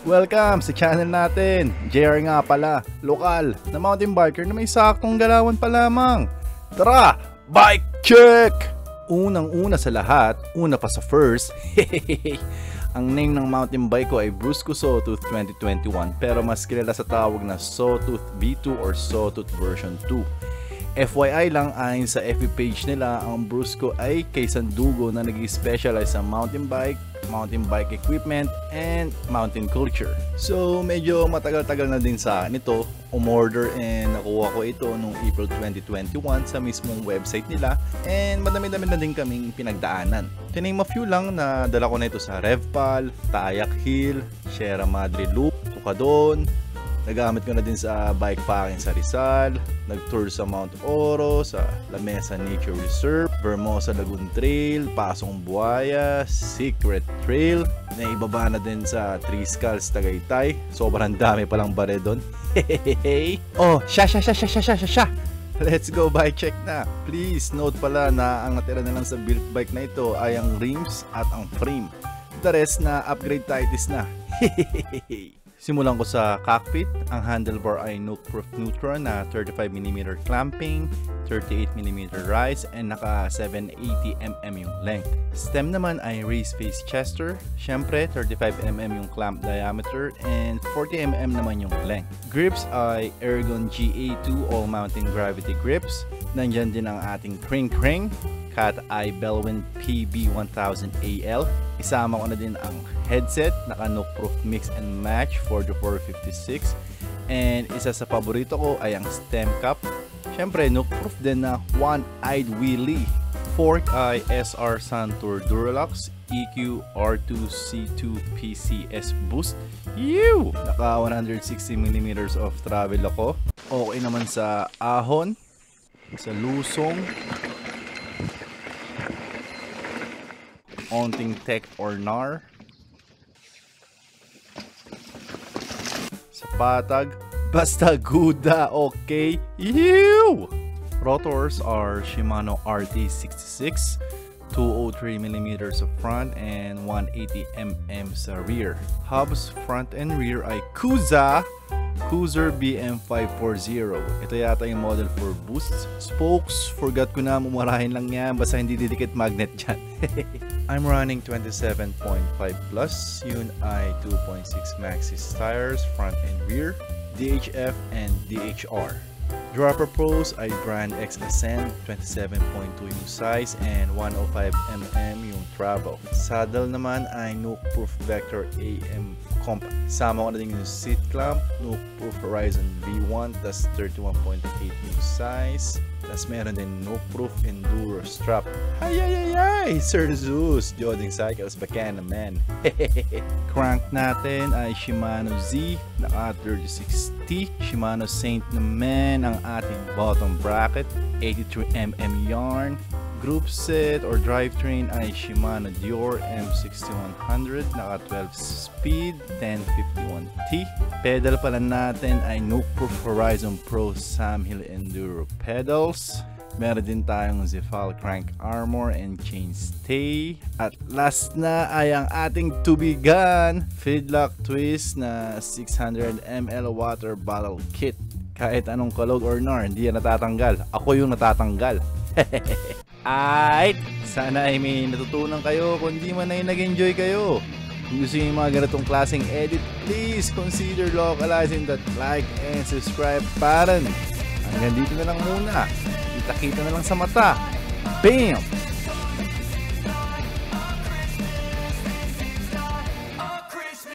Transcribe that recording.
Welcome sa channel natin. JR nga pala, lokal na mountain biker na may saktong galawan pa lamang. Tara, bike check! Unang-una sa lahat, una pa sa first, ang name ng mountain bike ko ay Brusko Sawtooth 2021 pero mas kilala sa tawag na Sawtooth V2 or Sawtooth version 2. FYI lang, ayon sa FB page nila, ang Brusko ay kay Sandugo na nag-specialize sa mountain bike equipment, and mountain culture. So medyo matagal-tagal na din sa akin ito. Umorder and nakuha ko ito noong April 2021 sa mismong website nila, and madami-dami na din kaming pinagdaanan. To name a few lang, na dala ko na ito sa Revpal, Tayak Hill, Sierra Madre Loop, Tukadon. Nagamit ko na din sa bike packing sa Rizal, nag-tour sa Mount Oro, sa La Mesa Nature Reserve, Vermosa Lagoon Trail, Pasong Buaya, Secret Trail, naibaba na din sa Three Skulls Tagaytay. Sobrang dami palang bare doon. Oh, sha! Let's go bike check na. Please note pala na ang natira na lang sa built bike na ito ay ang rims at ang frame. The rest na Upgradetits na. Simulan ko sa cockpit. Ang handlebar ay Nook-proof neutral na 35mm clamping, 38mm rise, and naka 780mm yung length. Stem naman ay raised face chester. Syempre, 35mm yung clamp diameter and 40mm naman yung length. Grips ay Ergon GA2 all mountain gravity grips. Nandyan din ang ating kring Cat Eye Bellwind PB1000AL. Isama ko na din ang headset, naka Nook-proof mix and match for the 456. And isa sa paborito ko ay ang stem cap. Syempre, Nook-proof din na one-eyed wheelie. Fork ay SR Santur Duralux EQ R2C2 PCS Boost. Ew! Naka 160mm of travel ako. Okay naman sa ahon, sa lusong, onting tech or nar, sa patag, basta guda, okay? Ew! Rotors are Shimano RT66, 203mm sa front and 180mm sa rear. Hubs front and rear ay Cruiser BM540. Ito yata yung model for boosts. Spokes, forgot ko na, mumurahin lang yan, basta hindi didikit magnet dyan. I'm running 27.5 plus, yun ay 2.6 Maxxis tires, front and rear, DHF and DHR. Dropper pros ay Brand X Ascend, 27.2 yung size and 105mm yung travel. Saddle naman ay Nook-proof Vector AM Compact. Sama ko na din yung seat clamp, Nook-proof Horizon V1, tas 31.8 yung size. Tas meron din Nook-proof Enduro strap. Ay! Sir Zeus, Joding Cycles, Bacana man. Crank natin ay Shimano Z, naka 36T. Shimano Saint naman ang ating bottom bracket, 83mm yarn. Group set or drivetrain ay Shimano Dior M6100, naka 12 speed, 1051T. Pedal pala natin ay Nook-proof Horizon Pro Sam Hill Enduro pedals. Meron din tayong Zefal crank armor and chain stay. At last na ay ang ating tubigan, Feedlock twist na 600ml water bottle kit. Kahit anong kalog or nar, hindi yan natatanggal. Ako yung natatanggal. Alright, sana ay may natutunan kayo. Kung di man ay nag-enjoy kayo, kung gusto nyo yung mga ganitong klaseng edit, please consider localizing that like and subscribe button. Hanggang dito na lang muna. Kita-kita na lang sa mata. Bam!